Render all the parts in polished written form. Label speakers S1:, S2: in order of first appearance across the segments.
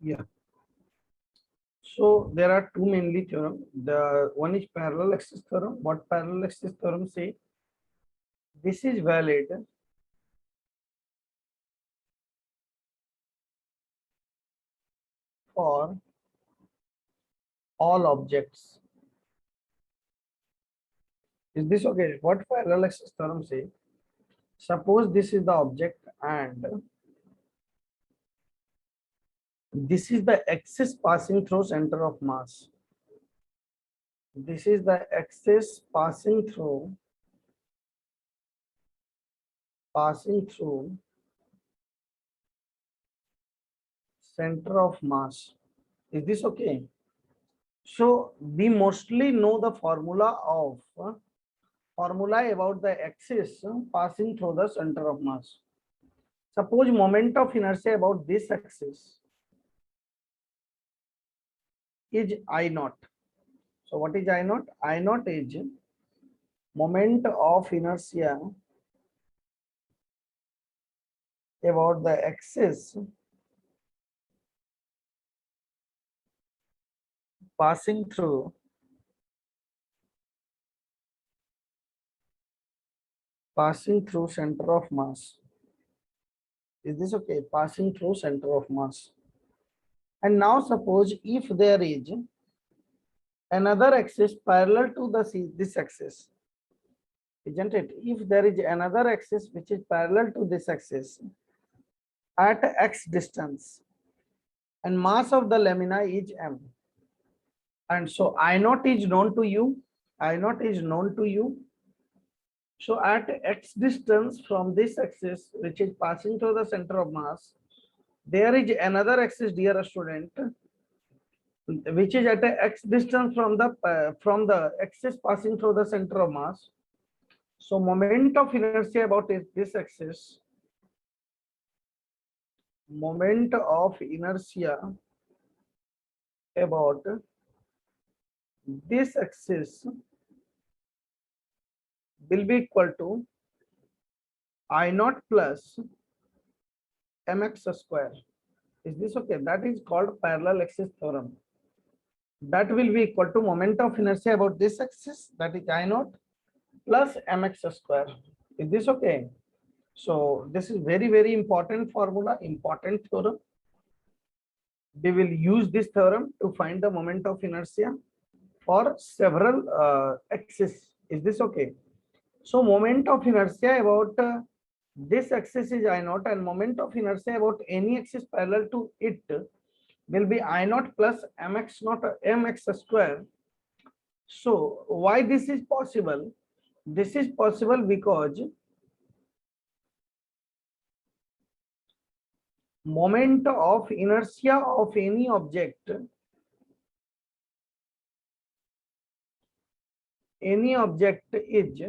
S1: Yeah. So there are two mainly theorem. The one is parallel axis theorem. What parallel axis theorem say? This is valid for all objects. Is this okay? What parallel axis theorem say? Suppose this is the object and this is the axis passing through center of mass. This is the axis passing through center of mass. Is this okay? So we mostly know the formula about the axis passing through the center of mass. Suppose moment of inertia about this axis is I naught. So what is I naught? I naught is moment of inertia about the axis passing through center of mass. Is this okay? Passing through center of mass. And now suppose if there is another axis parallel to this axis, isn't it? If there is another axis which is parallel to this axis at x distance and mass of the lamina is m, and so I naught is known to you, so at x distance from this axis which is passing through the center of mass, there is another axis, dear student, which is at a x distance from the axis passing through the center of mass. So moment of inertia about this axis, moment of inertia about this axis will be equal to I naught plus mx square. Is this okay? That is called parallel axis theorem. That will be equal to moment of inertia about this axis, that is I naught plus mx square. Is this okay? So this is very, very important formula, important theorem. We will use this theorem to find the moment of inertia for several axes. Is this okay? So moment of inertia about this axis is I naught, and moment of inertia about any axis parallel to it will be I naught plus mx square. So why this is possible? This is possible because moment of inertia of any object is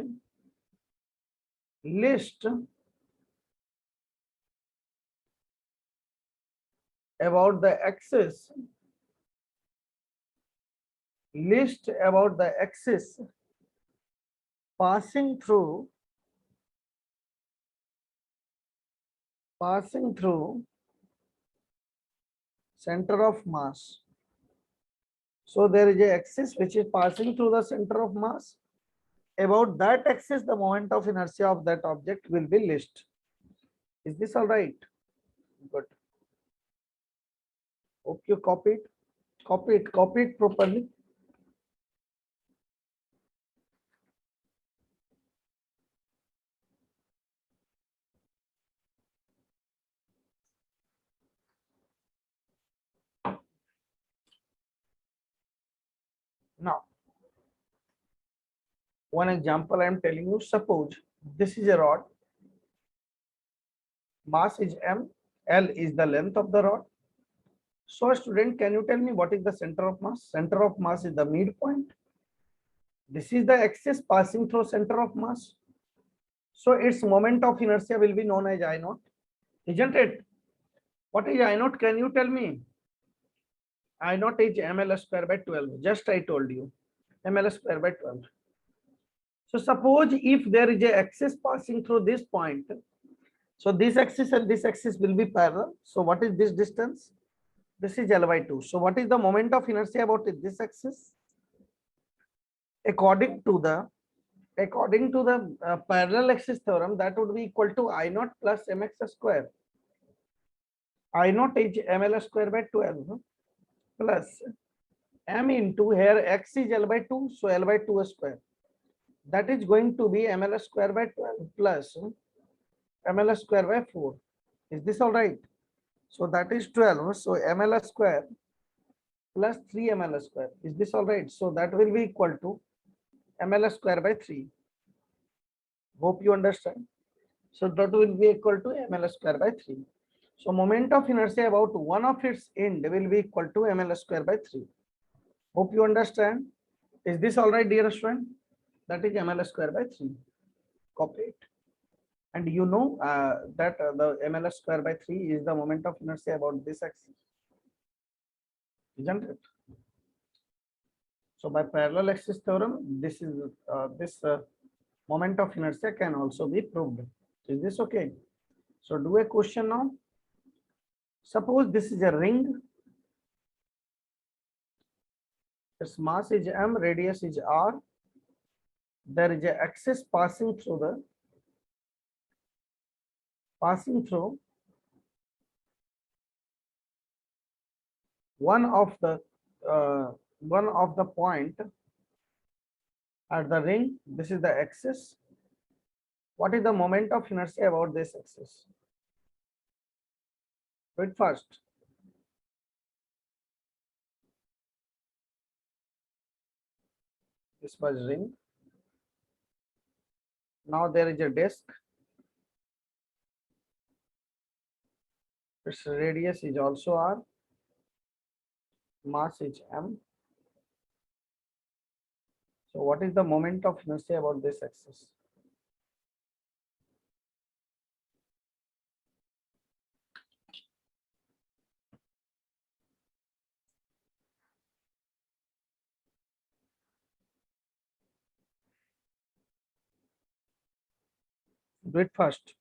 S1: least about the axis passing through center of mass. So there is a axis which is passing through the center of mass. About that axis, the moment of inertia of that object will be least. Is this all right? Good. Hope you copy it properly. Now, one example I am telling you, suppose this is a rod, mass is m, L is the length of the rod. So student, can you tell me what is the center of mass? Center of mass is the midpoint. This is the axis passing through center of mass. So its moment of inertia will be known as I naught, isn't it? What is I naught? Can you tell me? I naught is ml square by 12. Just I told you, ml square by 12. So suppose if there is a axis passing through this point, so this axis and this axis will be parallel. So what is this distance? This is L by 2. So what is the moment of inertia about this axis? According to the parallel axis theorem, that would be equal to I naught plus mx square. I naught is ml square by 12 plus m into here x is L by 2, so L by 2 square. That is going to be ml square by 12 plus ml square by 4. Is this all right? So that is 12. So ml square plus 3 ml square. Is this all right? So that will be equal to ml square by 3. Hope you understand. So that will be equal to ml square by 3. So moment of inertia about one of its end will be equal to ml square by 3. Hope you understand. Is this all right, dear student? That is ml square by 3. Copy it. And you know that the ml square by 3 is the moment of inertia about this axis. Isn't it? So by parallel axis theorem, this is this moment of inertia can also be proved. Is this okay? So do a question now. Suppose this is a ring. Its mass is m, radius is r. There is an axis passing through one of the point at the ring. This is the axis. What is the moment of inertia about this axis? Wait first. This was ring. Now there is a disk. Its radius is also r. Mass is m. So what is the moment of inertia about this axis? Do it first.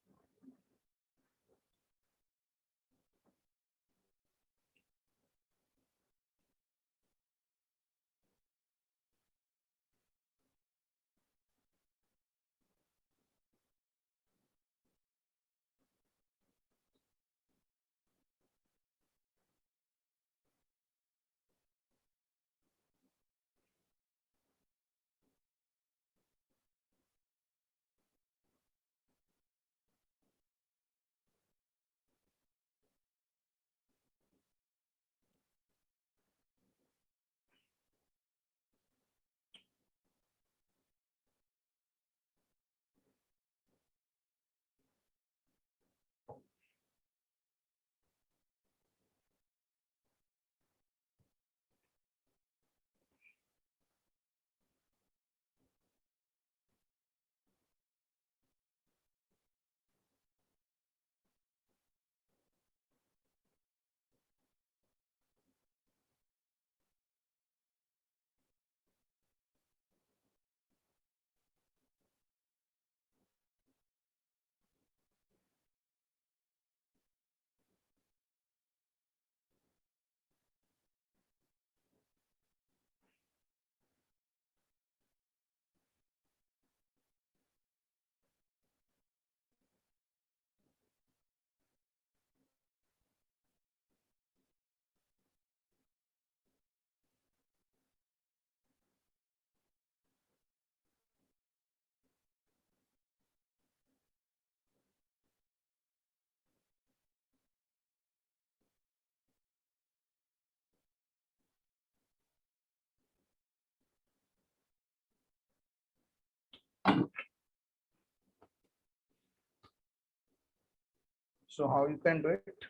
S1: So how you can do it?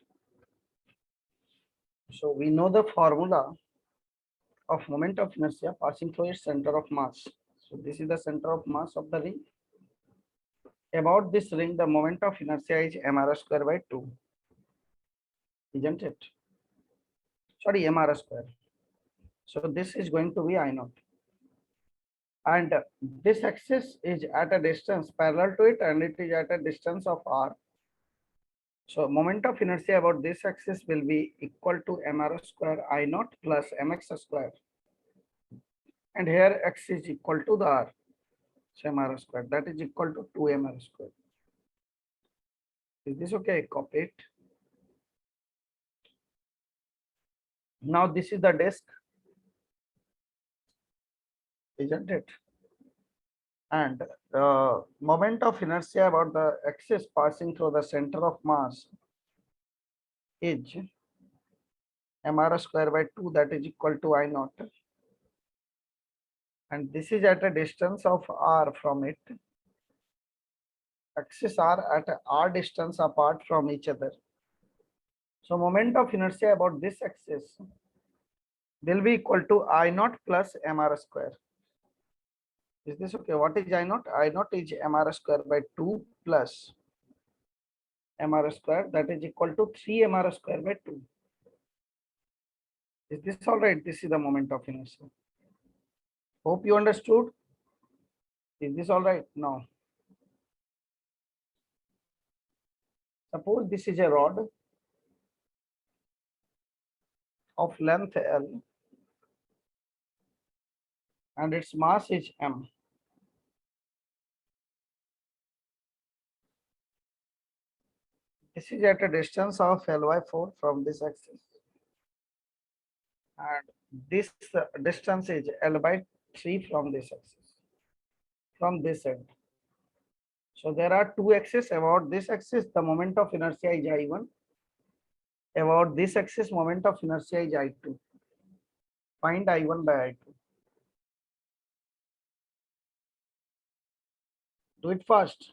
S1: So we know the formula of moment of inertia passing through its center of mass. So this is the center of mass of the ring. About this ring, the moment of inertia is mr square by 2. Isn't it? Sorry, mr square. So this is going to be I naught. And this axis is at a distance parallel to it, and it is at a distance of r. So moment of inertia about this axis will be equal to mr square I naught plus mx square. And here x is equal to the r. So mr square, that is equal to 2mr square. Is this okay? Copy it. Now this is the disk, isn't it? And moment of inertia about the axis passing through the center of mass is mr square by 2, that is equal to I naught. And this is at a distance of r from it. Axes are at a r distance apart from each other. So moment of inertia about this axis will be equal to I naught plus mr square. Is this okay? What is I naught? I naught is mr square by 2 plus mr square, that is equal to 3 mr square by 2. Is this all right? This is the moment of inertia. Hope you understood. Is this all right? Now, suppose this is a rod of length L and its mass is M. This is at a distance of Ly4 from this axis. And this distance is L by 3 from this axis, from this end. So there are two axes. About this axis, the moment of inertia is I1. About this axis, moment of inertia is I2. Find I1 by I2. Do it fast.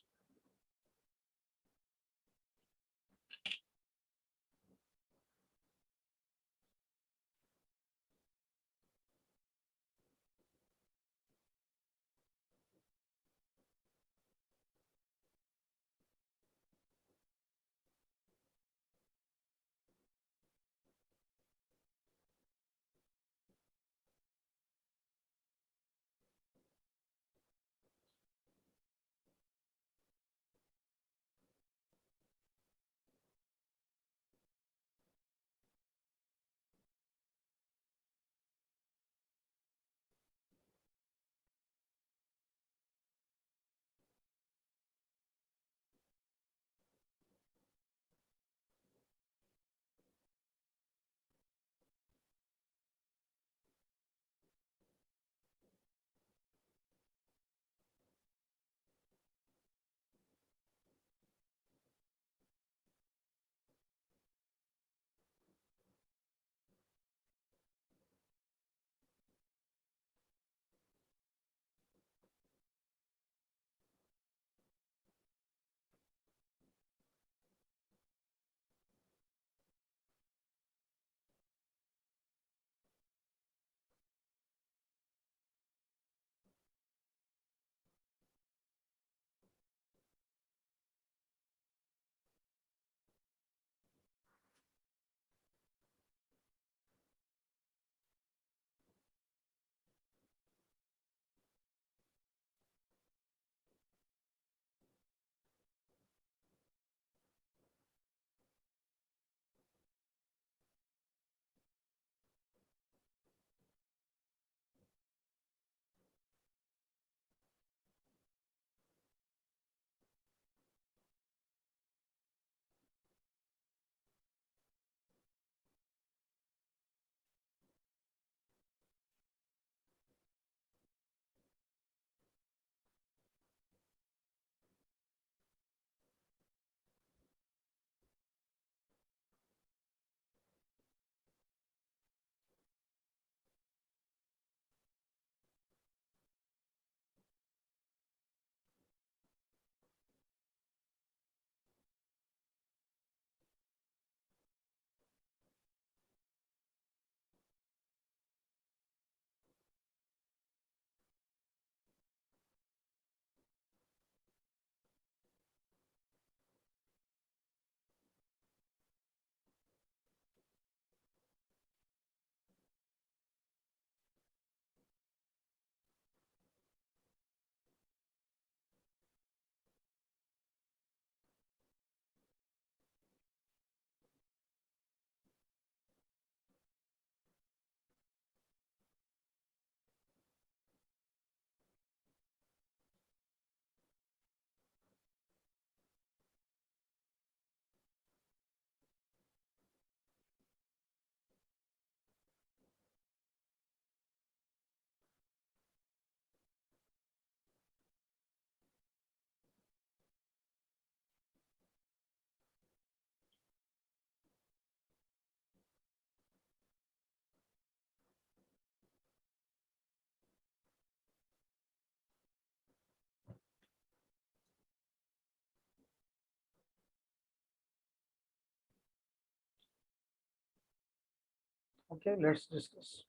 S1: Okay, let's discuss.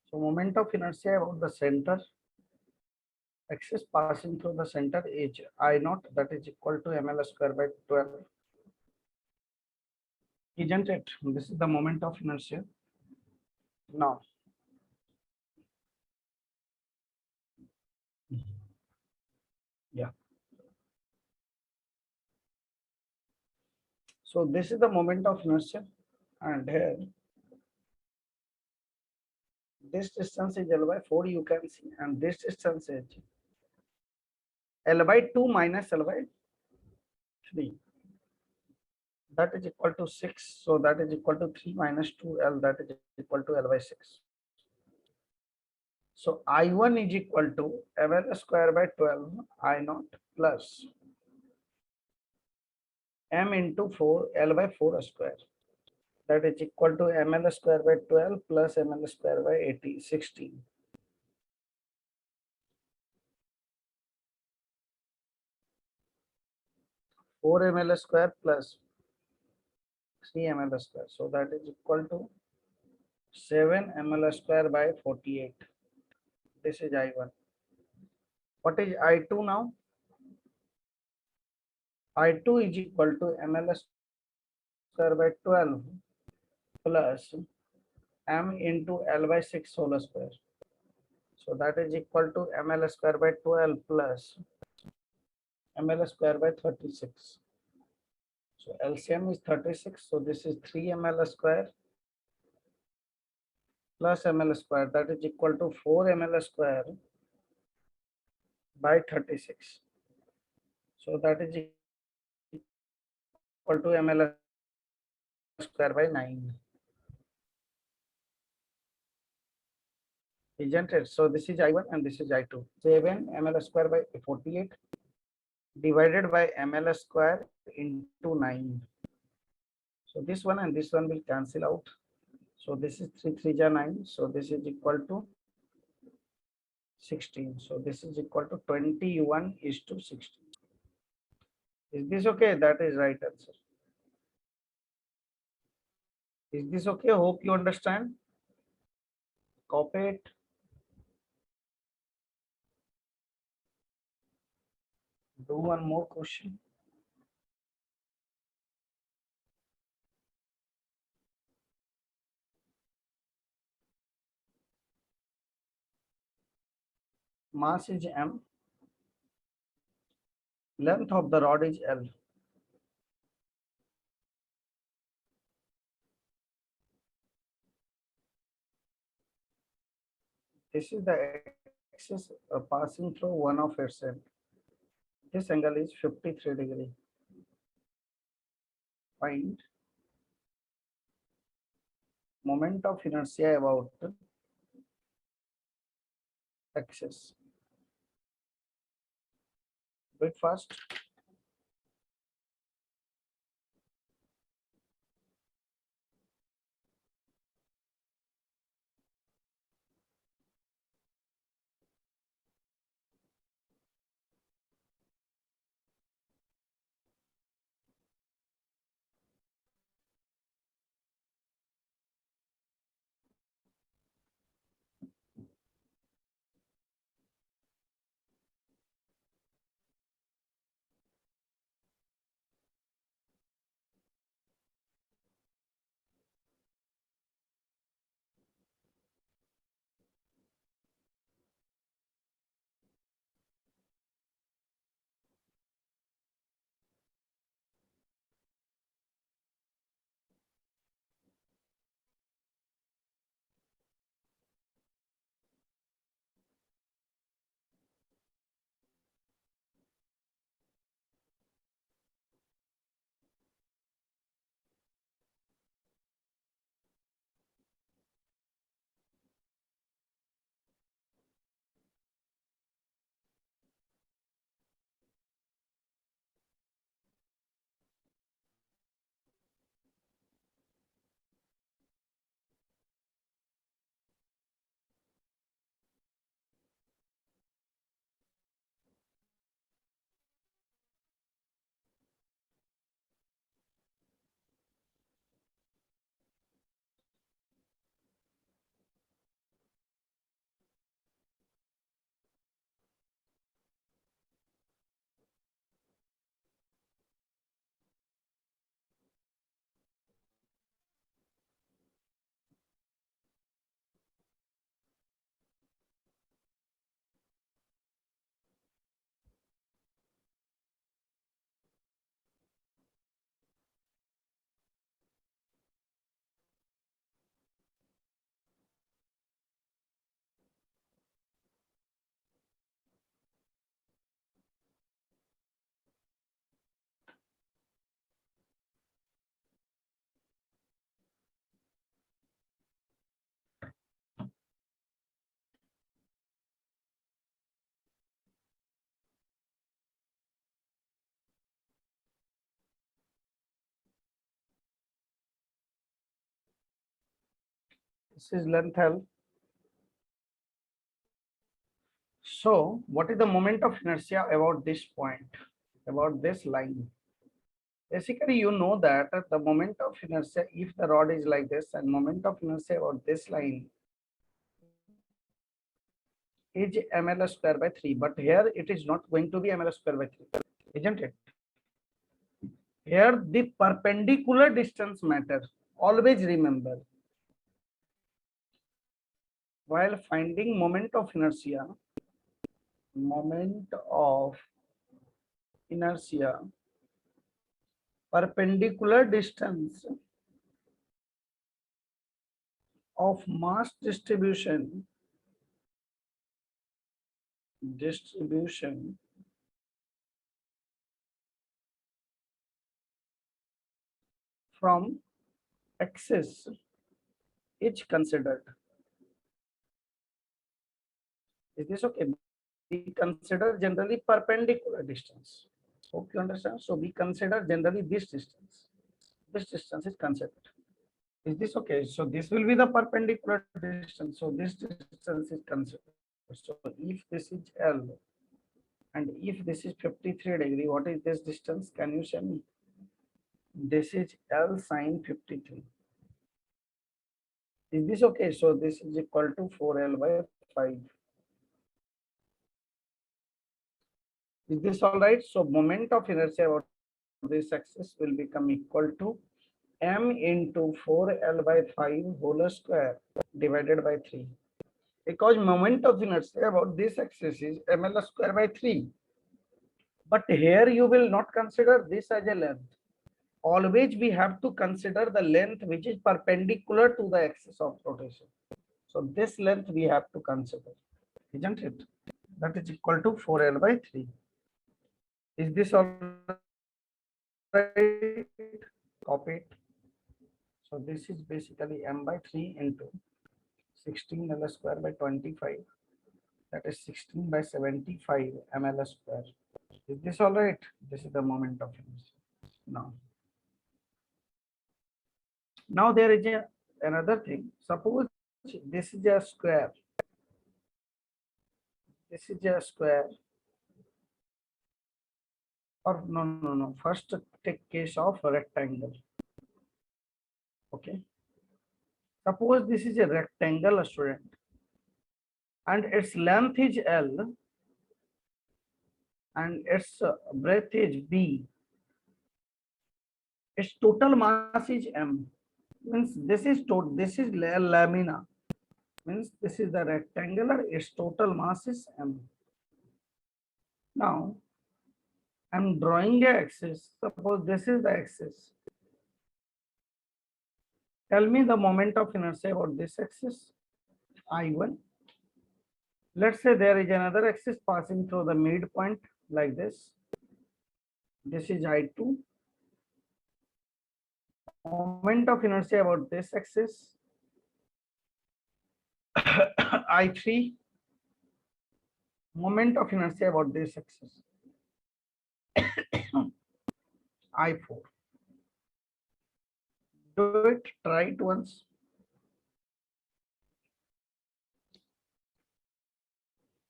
S1: So moment of inertia about the center, axis passing through the center is I naught, that is equal to ml square by 12, isn't it? This is the moment of inertia. Now, yeah. So this is the moment of inertia, and here this distance is L by 4, you can see, and this distance is L by 2 minus L by 3. That is equal to 6. So that is equal to 3 minus 2L, that is equal to L by 6. So I1 is equal to ml square by 12 I naught plus m into 4 L by 4 square. That is equal to ml square by 12 plus ml square by 80, 16. 4 ml square plus 3 ml square. So that is equal to 7 ml square by 48. This is I1. What is I2 now? I2 is equal to ml square by 12 plus m into L by 6 whole square. So that is equal to ml square by 12 plus ml square by 36. So LCM is 36. So this is 3 ml square plus ml square, that is equal to 4 ml square by 36. So that is equal to ml square by 9. Isn't it? So this is I1 and this is I2. 7 ml square by 48 divided by ml square into 9. So this one and this one will cancel out. So this is 3 3 ja 9. So this is equal to 16. So this is equal to 21 is to 16. Is this okay? That is right answer. Is this okay? Hope you understand. Copy it. Do one more question. Mass is m. Length of the rod is L. This is the axis passing through one of its end. This angle is 53 degree. Find moment of inertia about axis. Bit fast. This is length L. So what is the moment of inertia about this point, about this line? Basically, you know that the moment of inertia, if the rod is like this, and moment of inertia about this line is ml square by 3, but here it is not going to be ml square by 3, isn't it? Here the perpendicular distance matters. Always remember, while finding moment of inertia, perpendicular distance of mass distribution from axis is considered. Is this okay? We consider generally perpendicular distance. Hope you understand. So we consider generally this distance. This distance is considered. Is this okay? So this will be the perpendicular distance. So this distance is considered. So if this is L and if this is 53 degree, what is this distance? Can you show me? This is L sine 53. Is this okay? So this is equal to 4L by 5. Is this all right? So moment of inertia about this axis will become equal to m into 4L by 5 whole square divided by 3. Because moment of inertia about this axis is ml square by 3. But here you will not consider this as a length. Always we have to consider the length which is perpendicular to the axis of rotation. So this length we have to consider, isn't it? That is equal to 4L by 3. Is this all right? Copy it. So this is basically m by 3 into 16L square by 25. That is 16 by 75 ml square. Is this all right? This is the moment of inertia. Now there is another thing. Suppose this is a square. This is a square. Or no. First take case of a rectangle. Okay. Suppose this is a rectangle, student, and its length is L and its breadth is B. Its total mass is M. Means this is lamina. Means this is the rectangular. Its total mass is M. Now I'm drawing a axis. Suppose this is the axis. Tell me the moment of inertia about this axis, I1. Let's say there is another axis passing through the midpoint like this. This is I2. Moment of inertia about this axis, I3. Moment of inertia about this axis, I4. Do it, try it once.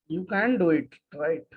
S1: You can do it, try it.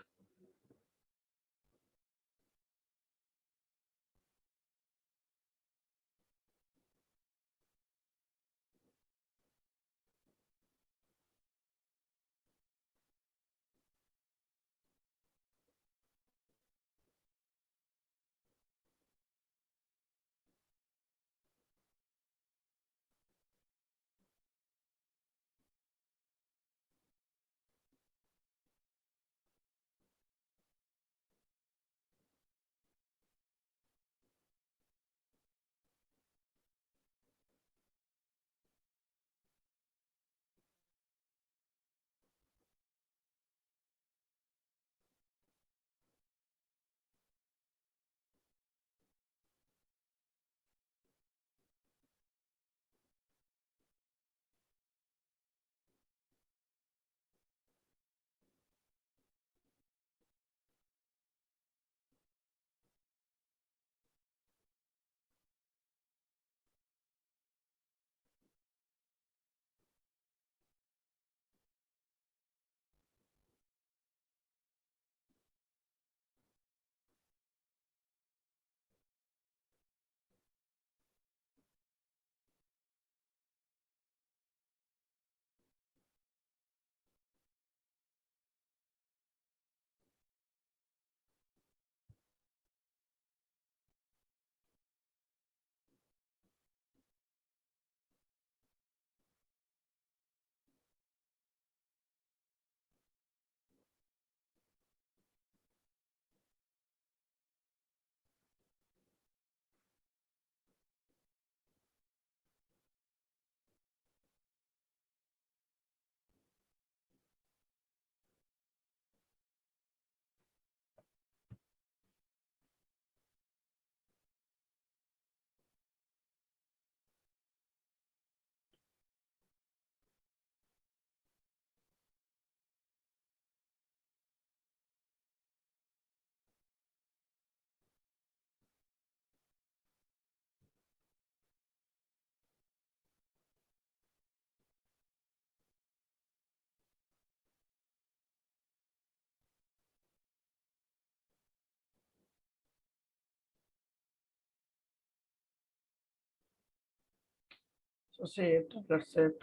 S1: So say it, let's say it.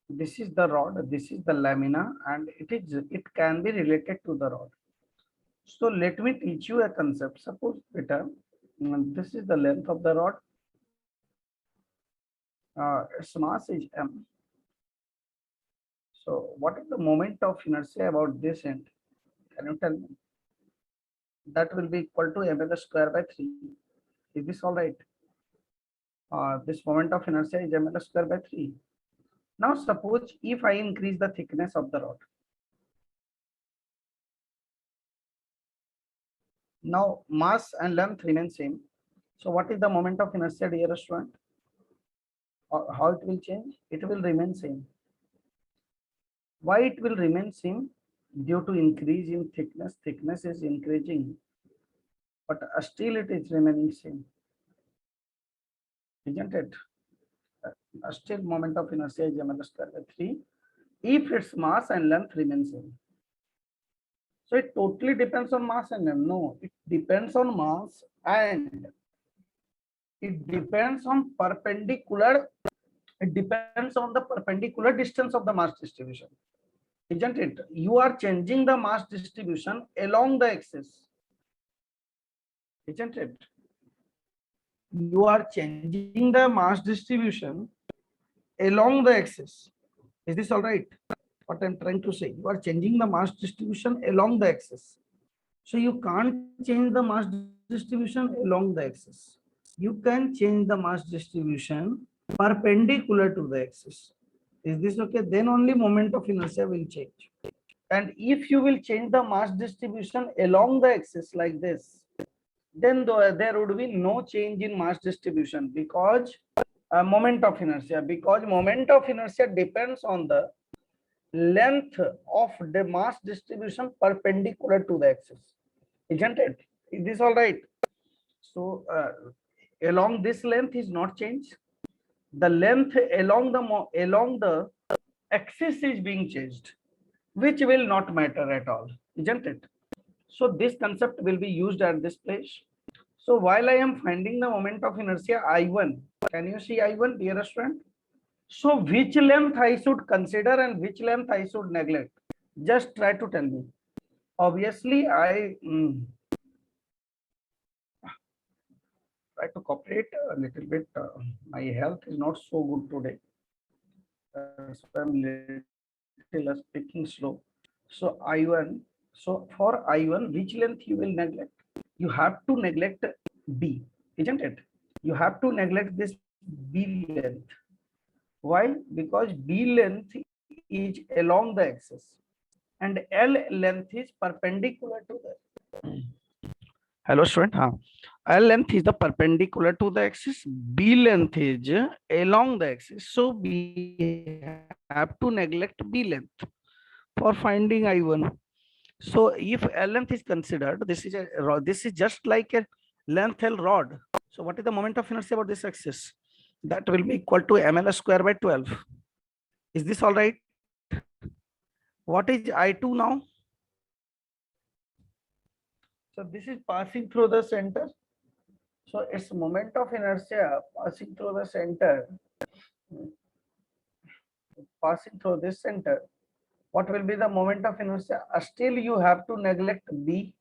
S1: This is the rod, this is the lamina, and it can be related to the rod. So let me teach you a concept. Suppose beta, this is the length of the rod. Its mass is m. So what is the moment of inertia about this end? Can you tell me? That will be equal to ml square by 3. Is this all right? This moment of inertia is ml square by 3. Now suppose if I increase the thickness of the rod. Now mass and length remain same. So what is the moment of inertia, dear student? Or how it will change? It will remain same. Why it will remain same? Due to increase in thickness. Thickness is increasing, but still it is remaining same, isn't it? Still moment of inertia is ml square by 3 if its mass and length remain same. So it totally depends on mass and length. No, it depends on mass and it depends on perpendicular. It depends on the perpendicular distance of the mass distribution, isn't it? You are changing the mass distribution along the axis, isn't it? You are changing the mass distribution along the axis. Is this all right? What I'm trying to say, you are changing the mass distribution along the axis. So you can't change the mass distribution along the axis. You can change the mass distribution perpendicular to the axis. Is this okay? Then only moment of inertia will change. And if you will change the mass distribution along the axis like this, then there would be no change in mass distribution because moment of inertia, because moment of inertia depends on the length of the mass distribution perpendicular to the axis, isn't it? Is this all right? So along this length is not changed. The length along the axis is being changed, which will not matter at all, isn't it? So this concept will be used at this place. So while I am finding the moment of inertia I1, can you see I1, dear student? So which length I should consider and which length I should neglect? Just try to tell me. Obviously, I try to cooperate a little bit. My health is not so good today. So I'm little speaking slow. So I1. So for I1, which length you will neglect? You have to neglect B, isn't it? You have to neglect this B length. Why? Because B length is along the axis and L length is perpendicular to the. Hello, student. L length is the perpendicular to the axis. B length is along the axis. So we have to neglect B length for finding I1. So if L length is considered, this is just like a length L rod. So what is the moment of inertia about this axis? That will be equal to ml square by 12. Is this all right? What is I2 now? So this is passing through the center. So its moment of inertia passing through the center, passing through this center. What will be the moment of inertia? Still you have to neglect B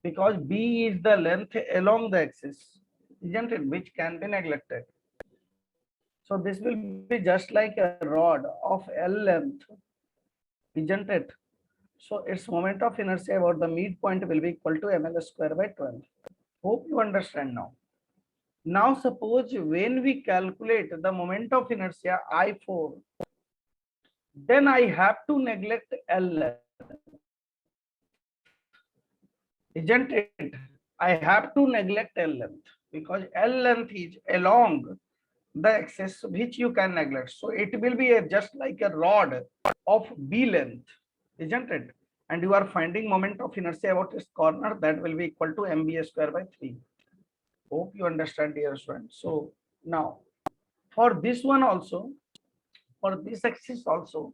S1: because B is the length along the axis, isn't it? Which can be neglected. So this will be just like a rod of L length, isn't it? So its moment of inertia about the midpoint will be equal to ml square by 12. Hope you understand now. Now suppose when we calculate the moment of inertia I4, then I have to neglect L length, isn't it? I have to neglect L length because L length is along the axis which you can neglect. So it will be just like a rod of B length, isn't it? And you are finding moment of inertia about its corner, that will be equal to mb square by 3. Hope you understand, dear students. So now for this one also, for this axis also,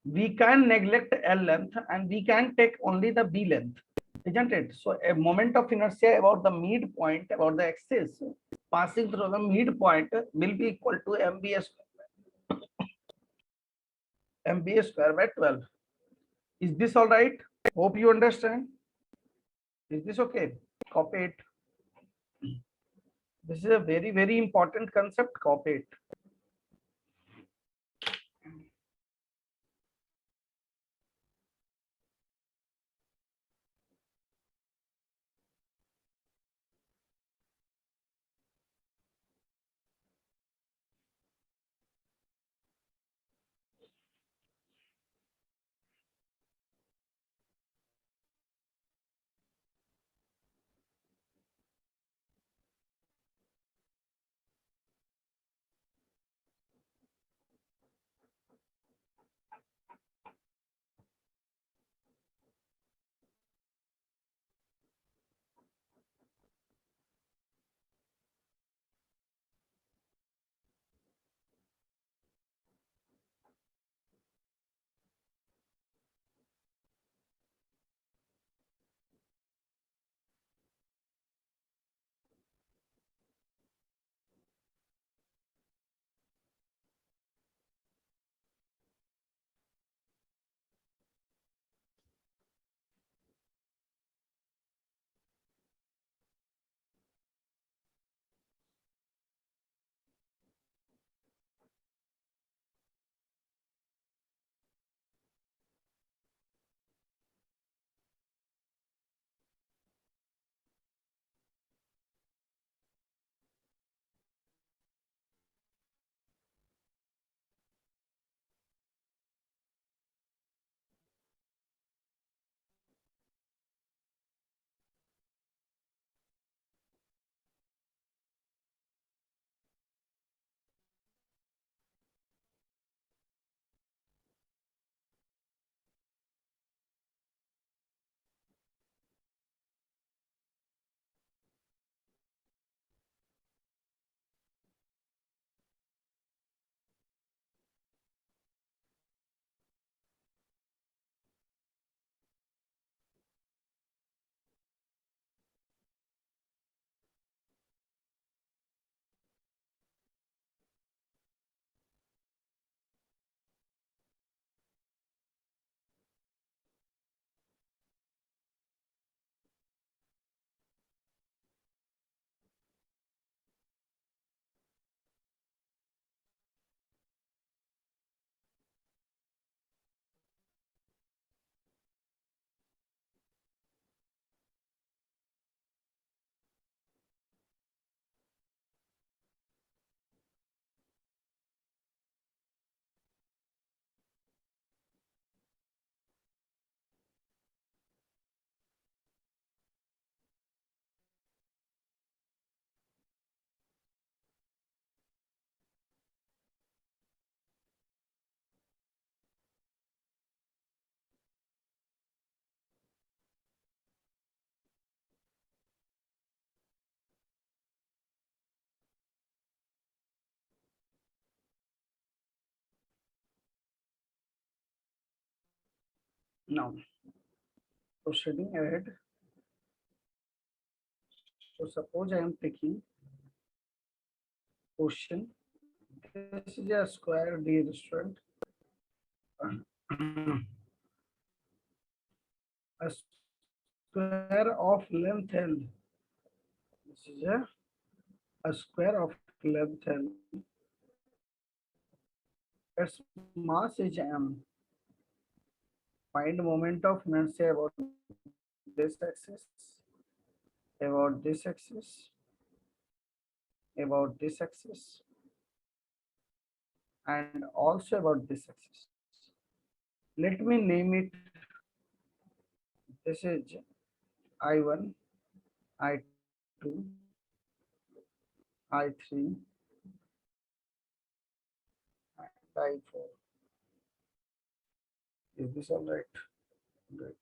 S1: we can neglect L length and we can take only the B length. isn't it? So a moment of inertia about the midpoint, about the axis passing through the midpoint will be equal to mba square by 12. Is this all right? Hope you understand. Is this okay? Copy it. This is a very, very important concept. Copy it. Now, proceeding ahead. So suppose I am taking question. This is a square D restaurant. A square of length L. This is a square of length L. Its mass is m. Find moment of inertia about this axis, about this axis, about this axis, and also about this axis. Let me name it. This is I1, I2, I3, and I4. Is this all right? Great.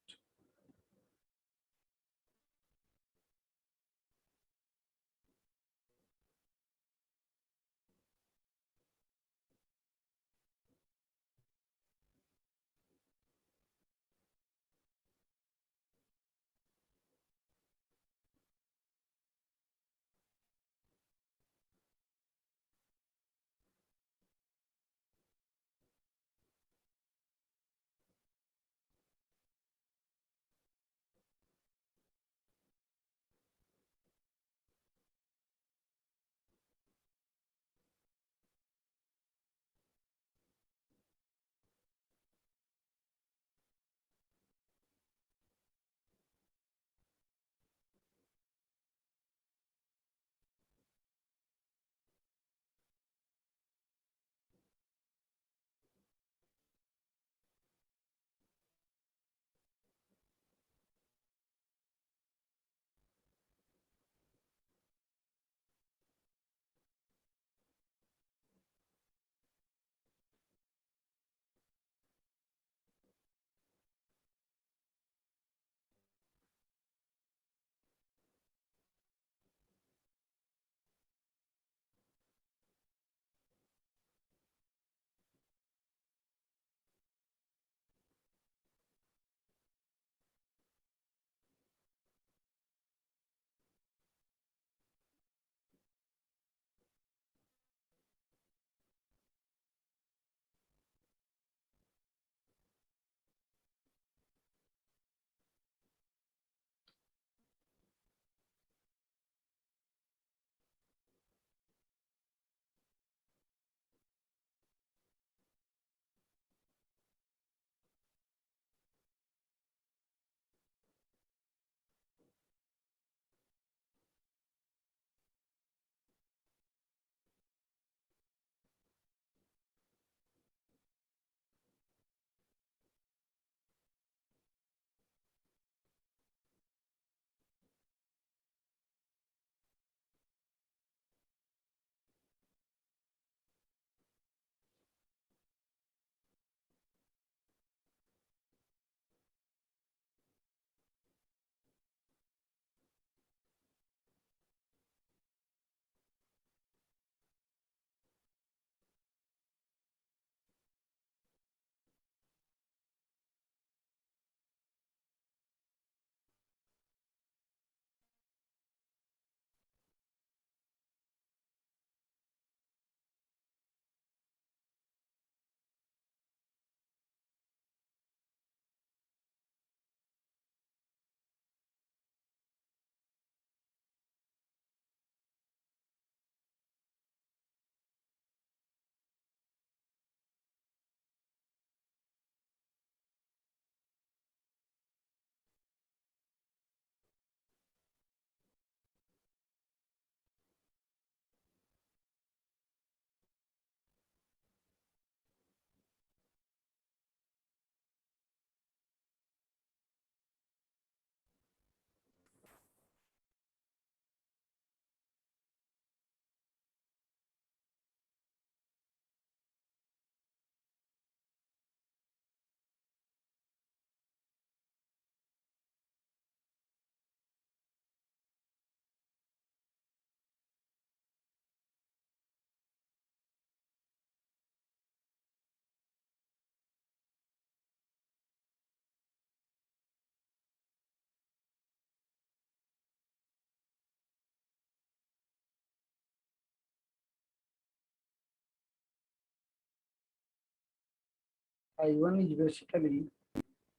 S1: I1 is basically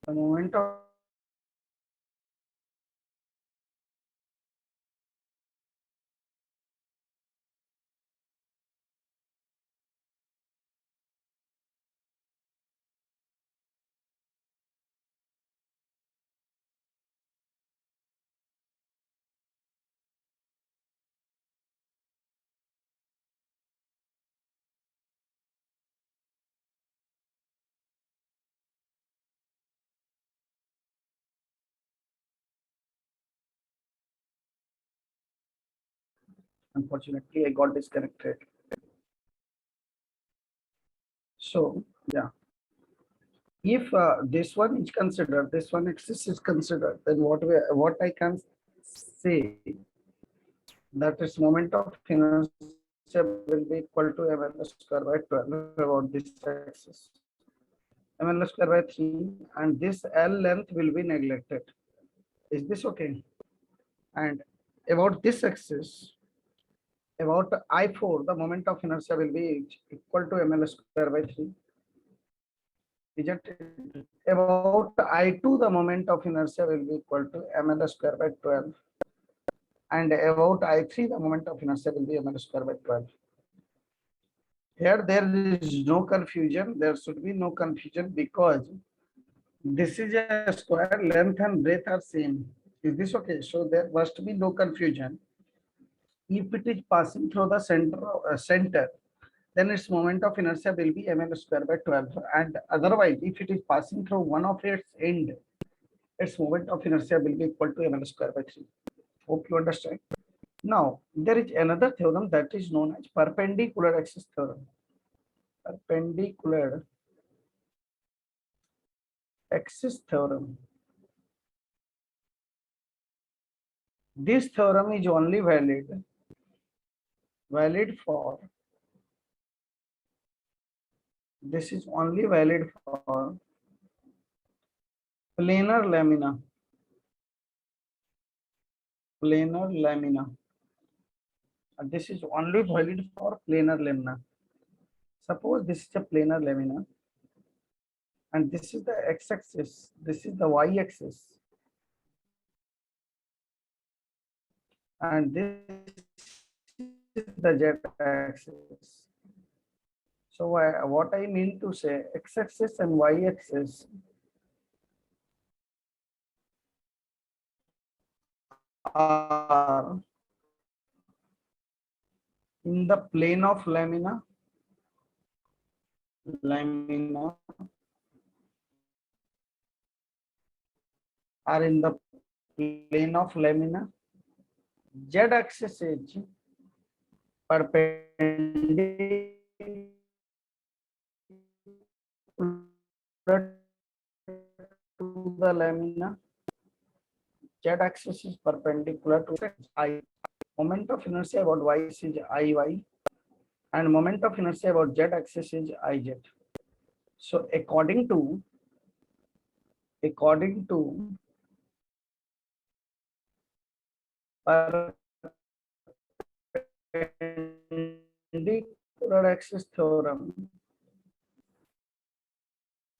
S1: the moment of unfortunately I got disconnected. So yeah, if this one is considered, this one axis is considered, then what I can say that is moment of inertia will be equal to ml square by 12 about this axis, ml square by 3, and this L length will be neglected. Is this okay? And about this axis, about I4, the moment of inertia will be equal to ml square by 3. Is it? About I2, the moment of inertia will be equal to ml square by 12. And about I3, the moment of inertia will be ml square by 12. Here there is no confusion. There should be no confusion because this is a square, length and breadth are same. Is this okay? So there must be no confusion. If it is passing through the center, then its moment of inertia will be ml square by 12. And otherwise, if it is passing through one of its end, its moment of inertia will be equal to ml square by 3. Hope you understand. Now, there is another theorem that is known as perpendicular axis theorem. Perpendicular axis theorem. This theorem is only valid for, this is only valid for planar lamina. Planar lamina. And this is only valid for planar lamina. Suppose this is a planar lamina, and this is the x-axis, this is the y-axis, and this is the z-axis. So what I mean to say, x-axis and y-axis are in the plane of lamina, are in the plane of lamina. Z-axis is perpendicular to the lamina. Z-axis is perpendicular to I. Moment of inertia about y is Iy, and moment of inertia about z-axis is Iz. So according to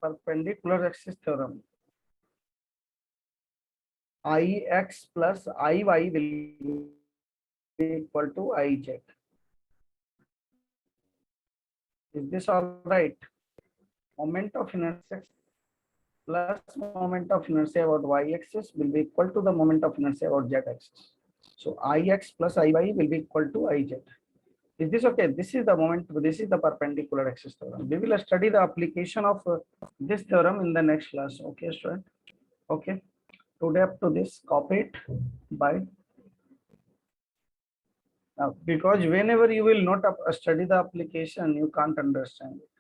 S1: perpendicular axis theorem, Ix plus Iy will be equal to Iz. Is this all right? Moment of inertia plus moment of inertia about y-axis will be equal to the moment of inertia about z-axis. So Ix plus Iy will be equal to Iz. Is this okay? This is the moment, this is the perpendicular axis theorem. We will study the application of this theorem in the next class. Okay, student? Okay. Today up to this, copy it. Bye. Because whenever you will not study the application, you can't understand it.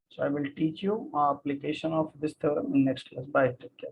S1: So I will teach you application of this theorem in next class. Bye. Take care.